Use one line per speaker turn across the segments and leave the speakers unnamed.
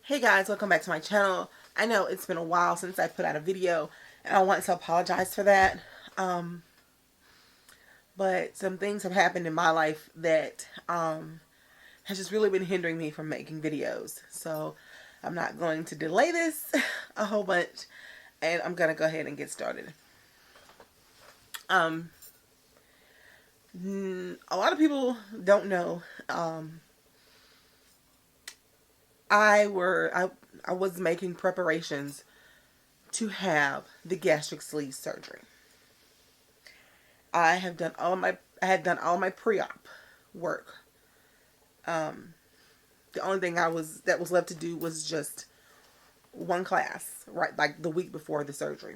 Hey guys, welcome back to my channel. I know it's been a while since I put out a video and I want to apologize for that. Um, but some things have happened in my life that has just really been hindering me from making videos. So I'm not going to delay this a whole bunch and I'm going to go ahead and get started. Um, a lot of people don't know I was making preparations to have the gastric sleeve surgery. I had done all my pre-op work. The only thing that was left to do was just one class, right, like the week before the surgery.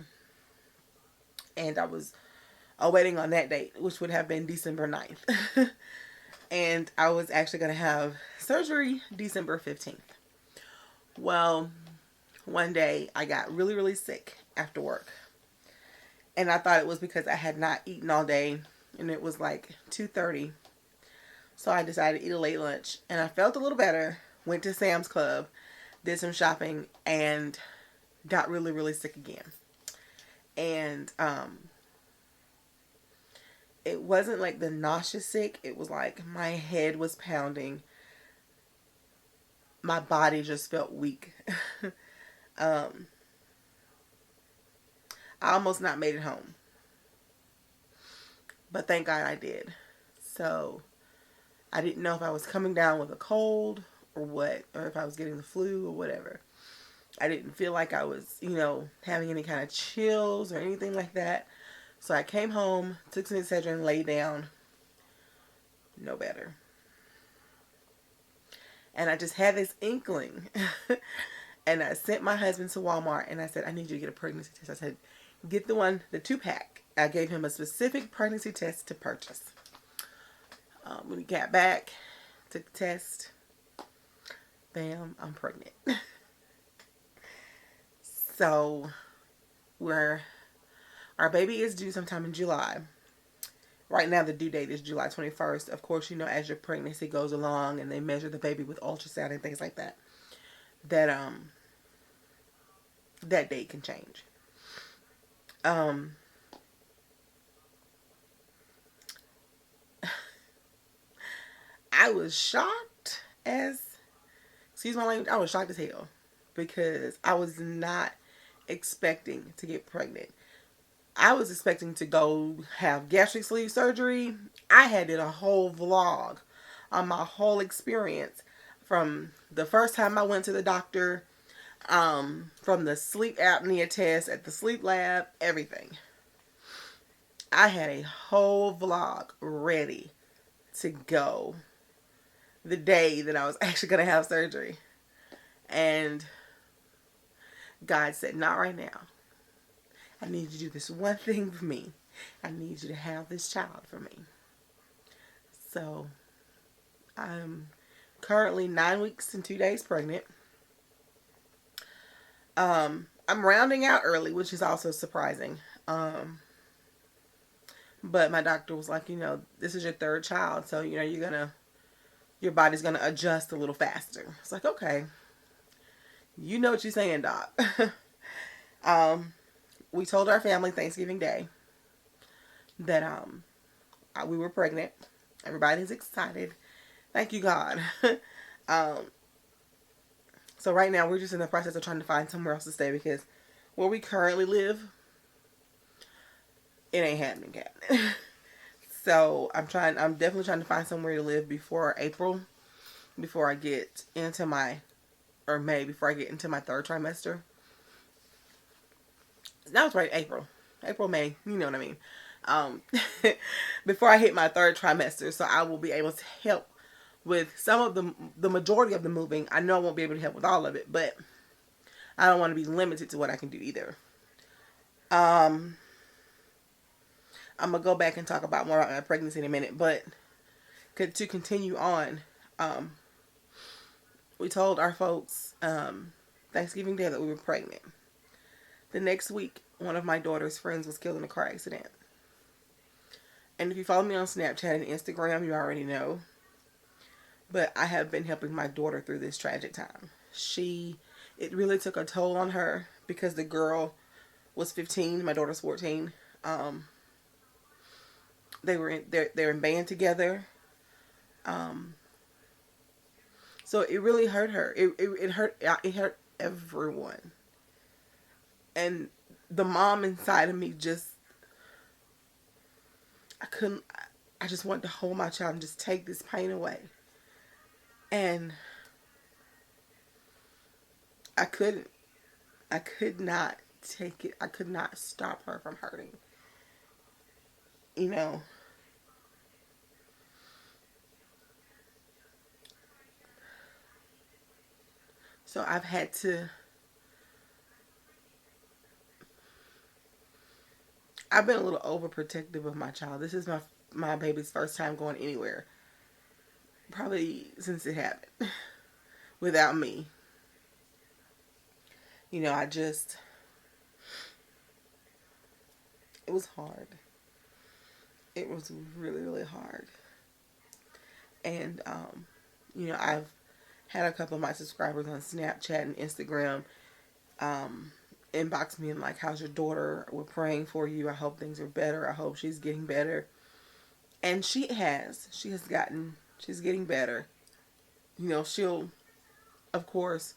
And I was awaiting on that date, which would have been December 9th. And I was actually going to have surgery December 15th. Well, one day I got really, really sick after work. And I thought it was because I had not eaten all day and it was like 2:30. So I decided to eat a late lunch and I felt a little better, went to Sam's Club, did some shopping and got really, really sick again. And it wasn't like the nauseous sick, it was like my head was pounding. My body just felt weak. um I almost not made it home. But thank God I did. So I didn't know if I was coming down with a cold or what, or if I was getting the flu or whatever. I didn't feel like I was, having any kind of chills or anything like that. So I came home, took some Excedrin, laid down. No better. And I just had this inkling. And I sent my husband to Walmart and I said, I need you to get a pregnancy test. I said, get the 2-pack. I gave him a specific pregnancy test to purchase. When he got back, took the test, bam, I'm pregnant. So our baby is due sometime in July. Right now the due date is July 21st. Of course, as your pregnancy goes along and they measure the baby with ultrasound and things like that, that date can change. I was shocked excuse my language, I was shocked as hell because I was not expecting to get pregnant. I was expecting to go have gastric sleeve surgery. I had did a whole vlog on my whole experience from the first time I went to the doctor, from the sleep apnea test at the sleep lab, everything. I had a whole vlog ready to go the day that I was actually going to have surgery. And God said, not right now. I need you to do this one thing for me. I need you to have this child for me. So I'm currently 9 weeks and 2 days pregnant. I'm rounding out early, which is also surprising. But my doctor was like, this is your third child, so your body's gonna adjust a little faster. It's like, okay, you know what you're saying, doc. We told our family Thanksgiving Day that we were pregnant. Everybody's excited. Thank you, God. So right now we're just in the process of trying to find somewhere else to stay because where we currently live, it ain't happening, Captain. So I'm definitely trying to find somewhere to live before April, before I get into May, before I get into my third trimester. That was right, April, May, you know what I mean. Before I hit my third trimester, so I will be able to help with some of the majority of the moving. I know I won't be able to help with all of it, but I don't want to be limited to what I can do either. I'm gonna go back and talk about more about my pregnancy in a minute, but to continue on, we told our folks Thanksgiving Day that we were pregnant. The next week, one of my daughter's friends was killed in a car accident. And if you follow me on Snapchat and Instagram, you already know. But I have been helping my daughter through this tragic time. she, it really took a toll on her because the girl was 15, my daughter's 14. Um, they're in band together. Um, so it really hurt her. It hurt everyone. And the mom inside of me just, I couldn't, I just wanted to hold my child and just take this pain away. And I couldn't. I could not take it. I could not stop her from hurting. You know, so I've been a little overprotective of my child. This is my baby's first time going anywhere, probably since it happened, without me. I just, it was hard. It was really, really hard. And, I've had a couple of my subscribers on Snapchat and Instagram um, inbox me and like, how's your daughter? We're praying for you. I hope things are better. I hope she's getting better. And she has. She's getting better. She'll, of course,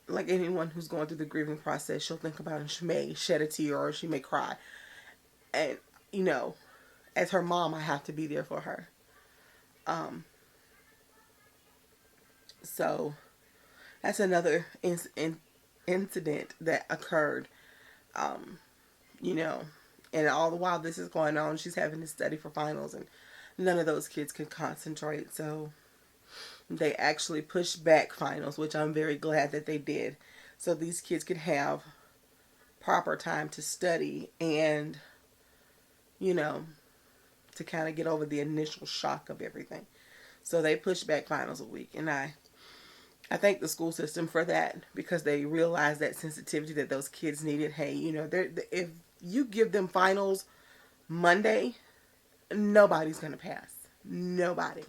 like anyone who's going through the grieving process, she'll think about it and she may shed a tear or she may cry. And, as her mom, I have to be there for her. Um, so that's another incident that occurred. Um, you know, and all the while this is going on, she's having to study for finals, and none of those kids can concentrate. So they actually pushed back finals, which I'm very glad that they did, so these kids could have proper time to study and, you know, to kind of get over the initial shock of everything. So they pushed back finals a week, and I thank the school system for that, because they realized that sensitivity that those kids needed. Hey, if you give them finals Monday, nobody's going to pass. Nobody.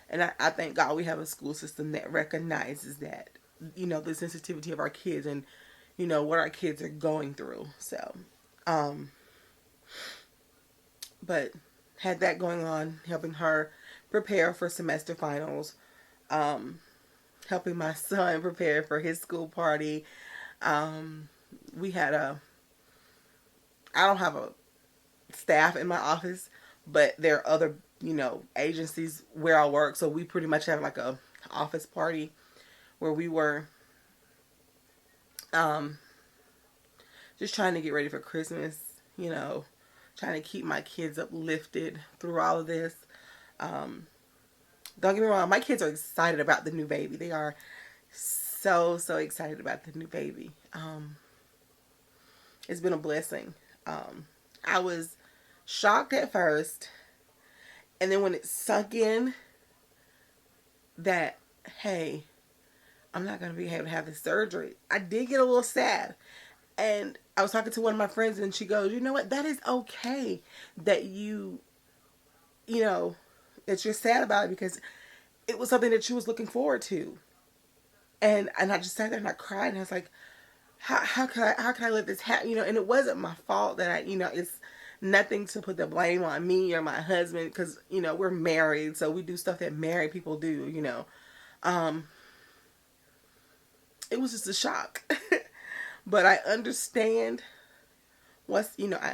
And I thank God we have a school system that recognizes that, the sensitivity of our kids and, what our kids are going through. So, but had that going on, helping her prepare for semester finals, helping my son prepare for his school party. We had I don't have a staff in my office, but there are other, agencies where I work. So we pretty much have like a office party where we were um, just trying to get ready for Christmas, trying to keep my kids uplifted through all of this. Um, don't get me wrong, my kids are excited about the new baby. They are so, so excited about the new baby. It's been a blessing. I was shocked at first, and then when it sunk in that, hey, I'm not going to be able to have this surgery, I did get a little sad. And I was talking to one of my friends, and she goes, you know what, that is okay that that you're sad about it, because it was something that you was looking forward to. And I just sat there and I cried, and I was like, how can I let this happen? And it wasn't my fault that it's nothing to put the blame on me or my husband, because we're married, so we do stuff that married people do. Um, it was just a shock. But I understand I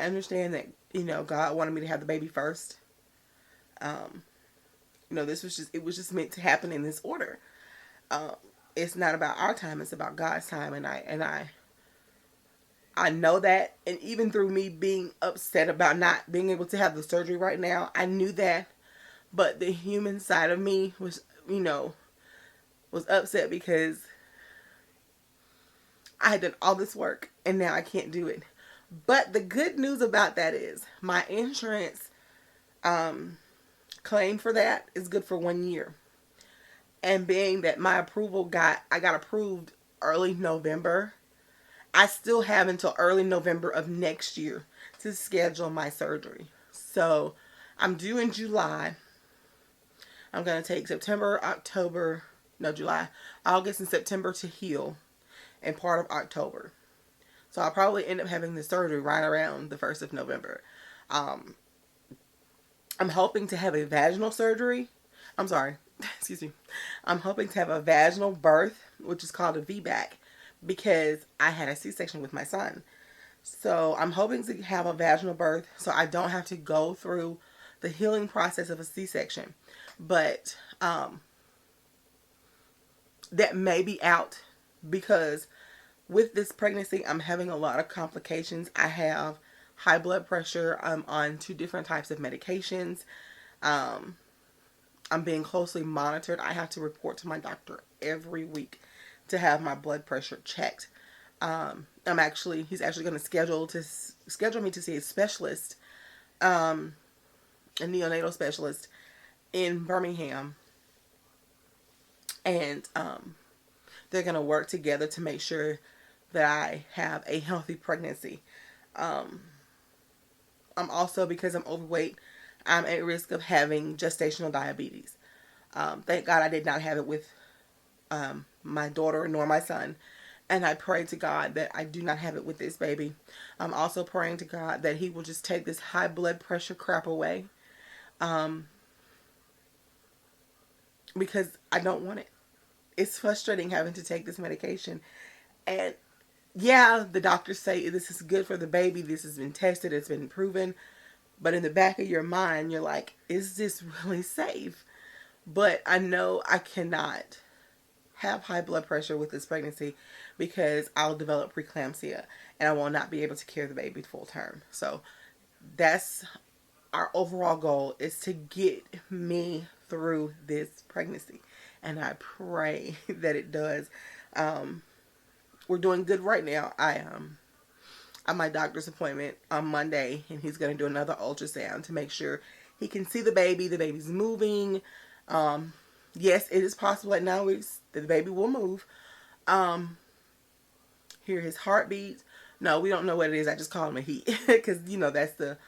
understand that, God wanted me to have the baby first. Um, it was just meant to happen in this order. Um, it's not about our time, it's about God's time. And I know that. And even through me being upset about not being able to have the surgery right now, I knew that. But the human side of me was upset, because I had done all this work and now I can't do it. But the good news about that is my insurance claim for that is good for 1 year. And being that I got approved early November, I still have until early November of next year to schedule my surgery. So I'm due in July. I'm going to take September, October, no, July, August and September to heal, and part of October. So I'll probably end up having the surgery right around the 1st of November. Um, I'm hoping to have a vaginal surgery. I'm sorry, excuse me. I'm hoping to have a vaginal birth, which is called a VBAC, because I had a C-section with my son. So I'm hoping to have a vaginal birth so I don't have to go through the healing process of a C-section. But that may be out because with this pregnancy, I'm having a lot of complications. I have high blood pressure. I'm on 2 different types of medications. Um, I'm being closely monitored. I have to report to my doctor every week to have my blood pressure checked. He's actually going to schedule me to see a specialist, a neonatal specialist in Birmingham, and they're going to work together to make sure that I have a healthy pregnancy. Um, I'm also, because I'm overweight, I'm at risk of having gestational diabetes. Thank God I did not have it with my daughter nor my son. And I pray to God that I do not have it with this baby. I'm also praying to God that He will just take this high blood pressure crap away. Um, because I don't want it. It's frustrating having to take this medication. And yeah, the doctors say this is good for the baby. This has been tested. It's been proven. But in the back of your mind, you're like, is this really safe? But I know I cannot have high blood pressure with this pregnancy because I'll develop preeclampsia and I will not be able to carry the baby full term. So that's our overall goal, is to get me through this pregnancy. And I pray that it does. We're doing good right now. I at my doctor's appointment on Monday, and he's going to do another ultrasound to make sure he can see the baby. The baby's moving. Yes, it is possible at 9 weeks that the baby will move. Hear his heartbeat. No, we don't know what it is. I just call him a he because that's the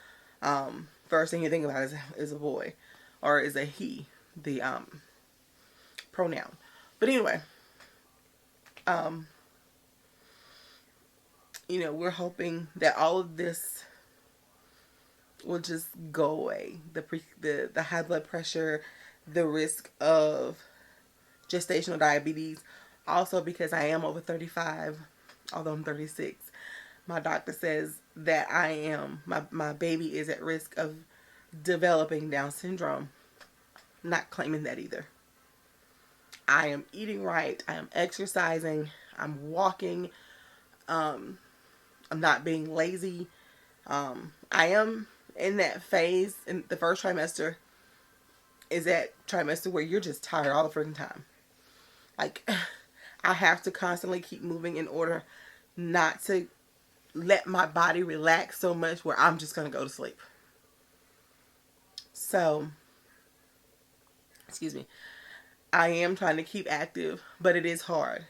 first thing you think about is a boy, or is a he, the pronoun. But anyway, um, we're hoping that all of this will just go away. The high blood pressure, the risk of gestational diabetes. Also, because I am over 35, although I'm 36, my doctor says that my baby is at risk of developing Down syndrome. Not claiming that either. I am eating right. I am exercising. I'm walking. Um, I'm not being lazy. I am in that phase in the first trimester, is that trimester where you're just tired all the freaking time. Like, I have to constantly keep moving in order not to let my body relax so much where I'm just going to go to sleep. So, excuse me. I am trying to keep active, but it is hard.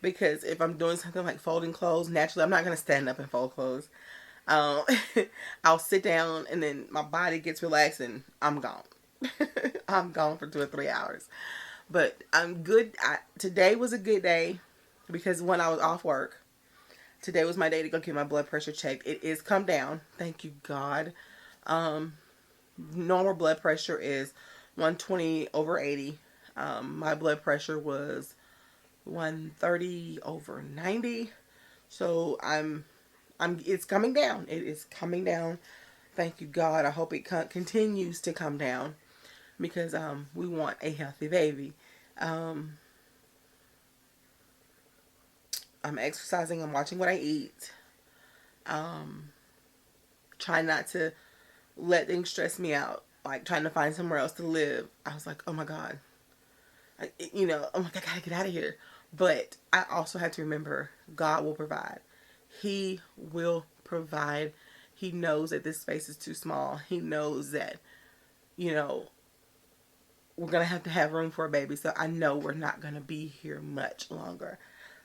Because if I'm doing something like folding clothes, naturally I'm not going to stand up and fold clothes. Um, I'll sit down and then my body gets relaxed and I'm gone. I'm gone for 2 or 3 hours. But I'm good. Today was a good day because when I was off work, today was my day to go get my blood pressure checked. It is come down. Thank you, God. Um, Normal blood pressure is 120 over 80. My blood pressure was 130 over 90. So it's coming down. It is coming down. Thank you, God. I hope it continues to come down because we want a healthy baby. Um, I'm exercising. I'm watching what I eat. Um, Trying not to let things stress me out. Like trying to find somewhere else to live. I was like, oh my God. I'm like, I gotta get out of here. But I also have to remember God will provide. He will provide. He knows that this space is too small. He knows that, you know, we're going to have room for a baby. So I know we're not going to be here much longer.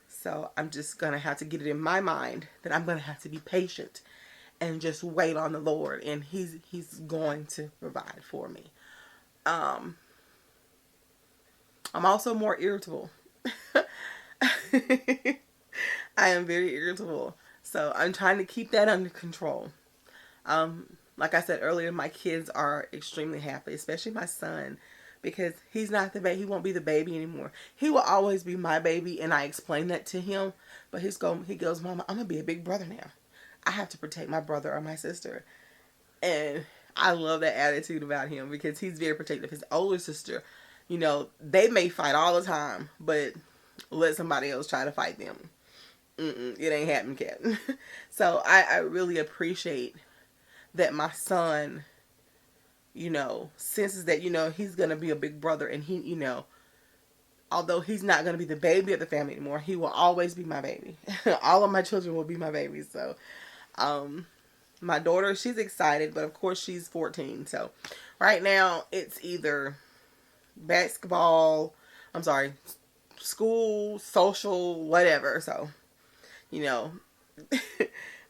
So I'm just going to have to get it in my mind that I'm going to have to be patient and just wait on the Lord. And he's going to provide for me. I'm also more irritable. I am very irritable. So I'm trying to keep that under control. Like I said earlier, my kids are extremely happy, especially my son, because he's not the baby. He won't be the baby anymore. He will always be my baby, and I explain that to him. But he goes, Mama, I'm gonna be a big brother now. I have to protect my brother or my sister, and I love that attitude about him because he's very protective. His older sister, they may fight all the time, but let somebody else try to fight them. It ain't happening, cat. So I really appreciate that my son, senses that, he's going to be a big brother, and he, although he's not going to be the baby of the family anymore, he will always be my baby. All of my children will be my babies. So, my daughter, she's excited, but of course she's 14. So, right now it's either basketball, I'm sorry, school, social, whatever. So, you know,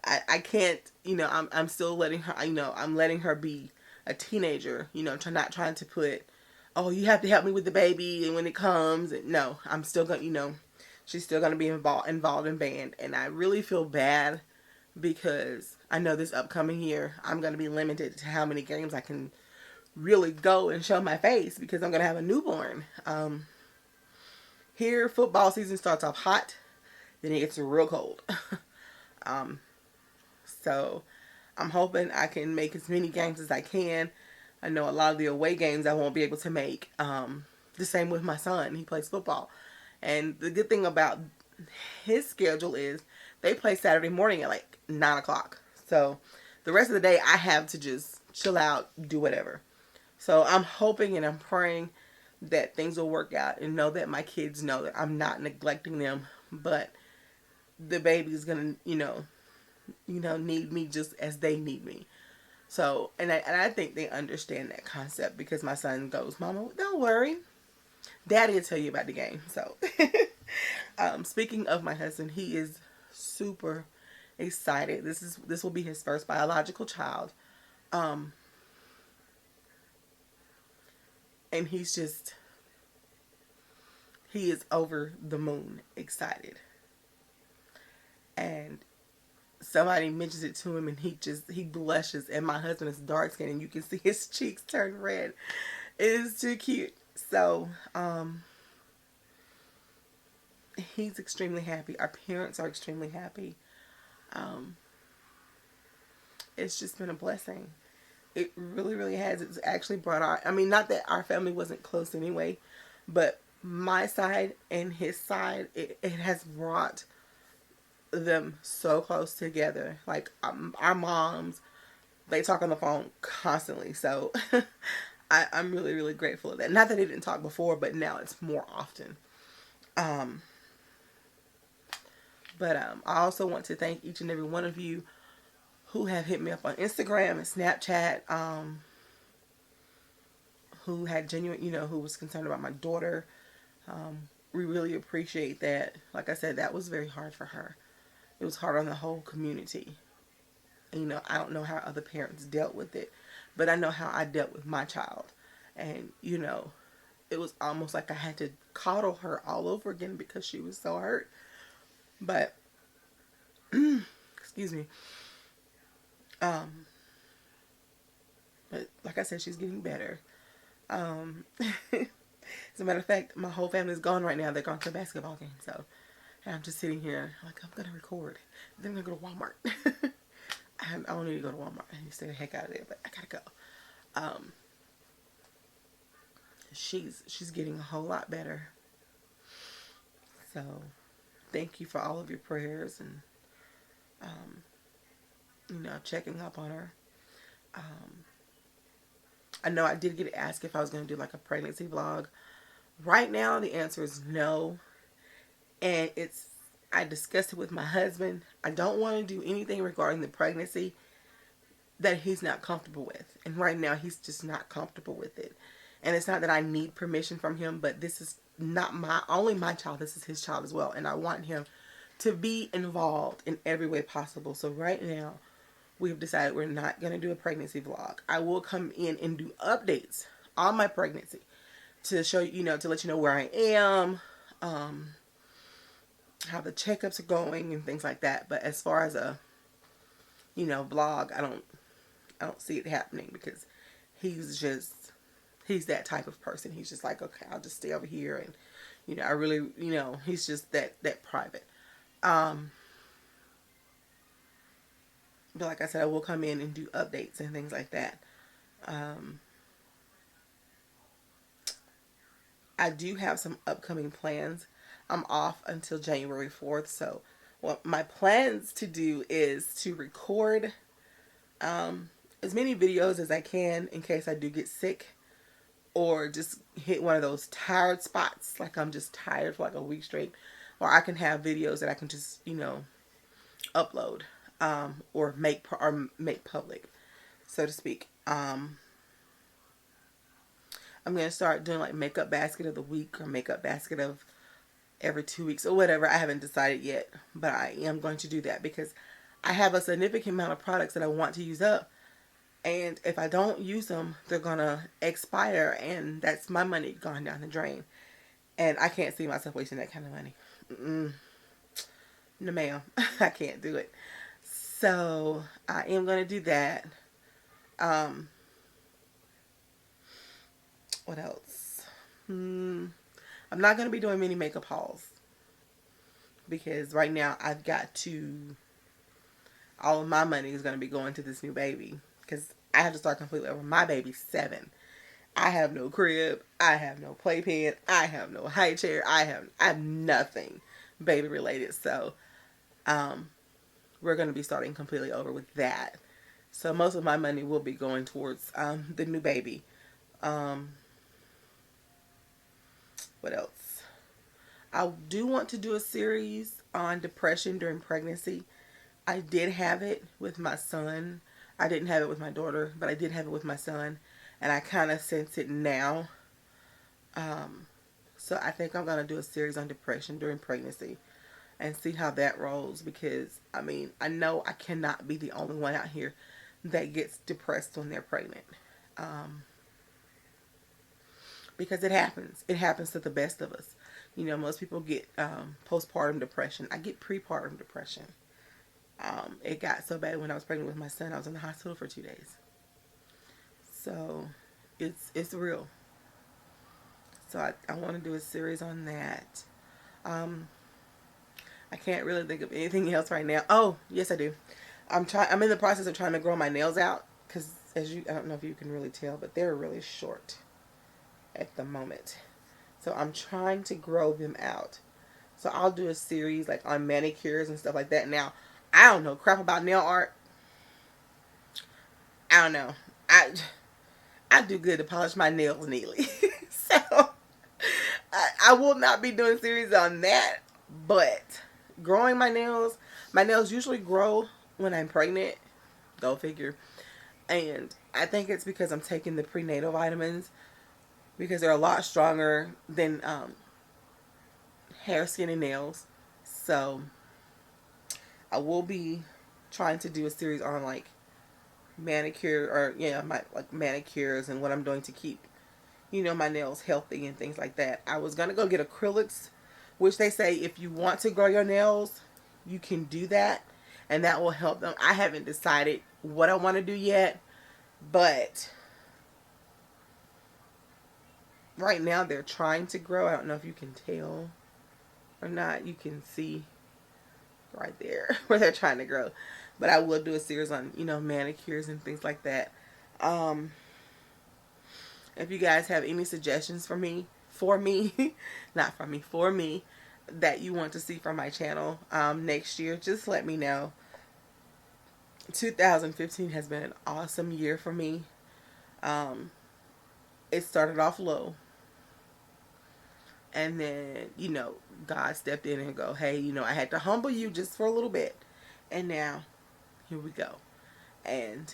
I can't, I'm still letting her, I'm letting her be a teenager, not trying to put, oh, you have to help me with the baby and when it comes. No, I'm still going to, she's still going to be involved in band. And I really feel bad because I know this upcoming year I'm going to be limited to how many games I can really go and show my face because I'm going to have a newborn. Here, football season starts off hot, then it gets real cold. um, so I'm hoping I can make as many games as I can. I know a lot of the away games I won't be able to make. The same with my son. He plays football. And the good thing about his schedule is they play Saturday morning at like 9 o'clock. So the rest of the day I have to just chill out, do whatever. So I'm hoping and I'm praying that things will work out and know that my kids know that I'm not neglecting them, but the baby's gonna, need me just as they need me. So, and I think they understand that concept because my son goes, Mama, don't worry. Daddy will tell you about the game. So, speaking of my husband, he is super excited. This will be his first biological child. And he is over the moon excited. And somebody mentions it to him and he blushes, and my husband is dark skinned and you can see his cheeks turn red. It is too cute. So, he's extremely happy. Our parents are extremely happy. It's just been a blessing. It really, really has. It's actually brought not that our family wasn't close anyway, but my side and his side, it has brought them so close together. Like, our moms, they talk on the phone constantly. So I'm really, really grateful of that. Not that they didn't talk before, but now it's more often. But I also want to thank each and every one of you who have hit me up on Instagram and Snapchat, who had genuine, who was concerned about my daughter. We really appreciate that. Like I said, that was very hard for her. It was hard on the whole community. And, I don't know how other parents dealt with it, but I know how I dealt with my child. And, it was almost like I had to coddle her all over again because she was so hurt. But, excuse me. But like I said, she's getting better. As a matter of fact, my whole family's gone right now. They're going to a basketball game. So I'm just sitting here like, I'm going to record. Then I'm going to go to Walmart. I don't need to go to Walmart. I need to stay the heck out of there, but I gotta go. She's getting a whole lot better. So thank you for all of your prayers and checking up on her. I know I did get asked if I was going to do like a pregnancy vlog. Right now the answer is no. And I discussed it with my husband. I don't want to do anything regarding the pregnancy that he's not comfortable with. And right now he's just not comfortable with it. And it's not that I need permission from him, but this is not only my child, this is his child as well. And I want him to be involved in every way possible. So right now we've decided we're not going to do a pregnancy vlog. I will come in and do updates on my pregnancy. to show you, to let you know where I am, um, how the checkups are going and things like that. But as far as a, vlog, I don't see it happening because he's just, he's that type of person. He's just like, okay, I'll just stay over here, and I really, he's just that private. Um, but like I said, I will come in and do updates and things like that. Um, I do have some upcoming plans. I'm off until January 4th, so what my plans to do is to record um, as many videos as I can in case I do get sick or just hit one of those tired spots, like I'm just tired for like a week straight, or I can have videos that I can just upload, or make public, so to speak. I'm gonna start doing like makeup basket of the week or makeup basket of every 2 weeks or whatever. I haven't decided yet, but I am going to do that because I have a significant amount of products that I want to use up. And if I don't use them, they're going to expire, and that's my money gone down the drain. And I can't see myself wasting that kind of money. Mm-mm. No, ma'am. I can't do it. So I am going to do that. Um, what else? I'm not going to be doing many makeup hauls because right now I've got to, all of my money is going to be going to this new baby because I have to start completely over. My baby's 7. I have no crib. I have no playpen. I have no high chair. I have nothing baby related. So um, we're going to be starting completely over with that. So most of my money will be going towards the new baby. Um, what else? I do want to do a series on depression during pregnancy. I did have it with my son. I didn't have it with my daughter, but I did have it with my son. And I kind of sense it now. Um, so I think I'm going to do a series on depression during pregnancy and see how that rolls because, I mean, I know I cannot be the only one out here that gets depressed when they're pregnant. Um, because it happens. It happens to the best of us. Most people get postpartum depression. I get prepartum depression. It got so bad when I was pregnant with my son, I was in the hospital for 2 days. So it's real. So I want to do a series on that. Um, I can't really think of anything else right now. Oh, yes, I do. I'm in the process of trying to grow my nails out because, I don't know if you can really tell, but they're really short at the moment. So I'm trying to grow them out. So I'll do a series like on manicures and stuff like that. Now, I don't know crap about nail art. I don't know. I do good to polish my nails neatly. So I will not be doing series on that. But growing my nails usually grow when I'm pregnant. Go figure. And I think it's because I'm taking the prenatal vitamins because they're a lot stronger than hair, skin, and nails. So I will be trying to do a series on like manicure or my like manicures and what I'm doing to keep my nails healthy and things like that. I was gonna go get acrylics, which they say if you want to grow your nails, you can do that, and that will help them. I haven't decided what I want to do yet, but right now they're trying to grow. I don't know if you can tell or not. You can see right there where they're trying to grow. But I will do a series on, manicures and things like that. Um, if you guys have any suggestions not for me, for me, that you want to see from my channel next year, just let me know. 2015 has been an awesome year for me. Um, it started off low. And then, God stepped in and go, hey, I had to humble you just for a little bit. And now, here we go. And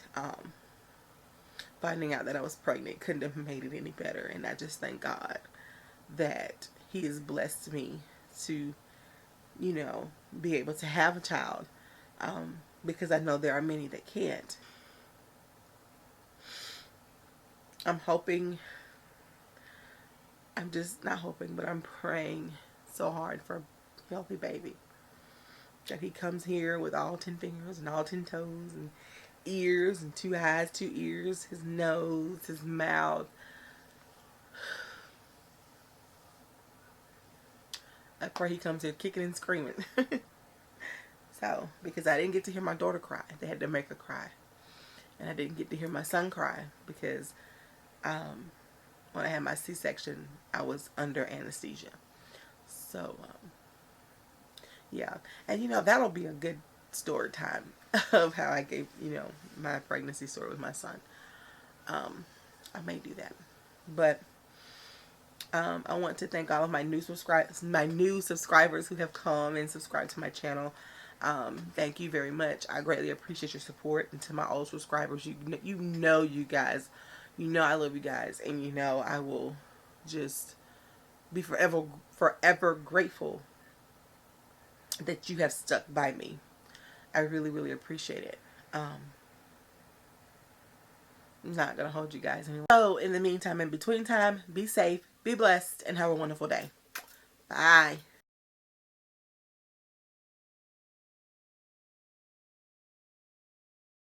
finding out that I was pregnant couldn't have made it any better. And I just thank God that He has blessed me to, be able to have a child. Because I know there are many that can't. I'm hoping I'm just not hoping, but I'm praying so hard for a healthy baby. That he comes here with all 10 fingers and all 10 toes and ears and 2 eyes, 2 ears, his nose, his mouth. I pray he comes here kicking and screaming. So, because I didn't get to hear my daughter cry. They had to make her cry. And I didn't get to hear my son cry because when I had my C-section, I was under anesthesia. So, yeah. And, that'll be a good story time of how I gave, my pregnancy story with my son. I may do that. But I want to thank all of my new subscribers who have come and subscribed to my channel. Thank you very much. I greatly appreciate your support. And to my old subscribers, you guys, I love you guys, and I will just be forever grateful that you have stuck by me. I really, really appreciate it. I'm not gonna hold you guys anymore. So in the meantime, in between time, be safe, be blessed, and have a wonderful day. Bye.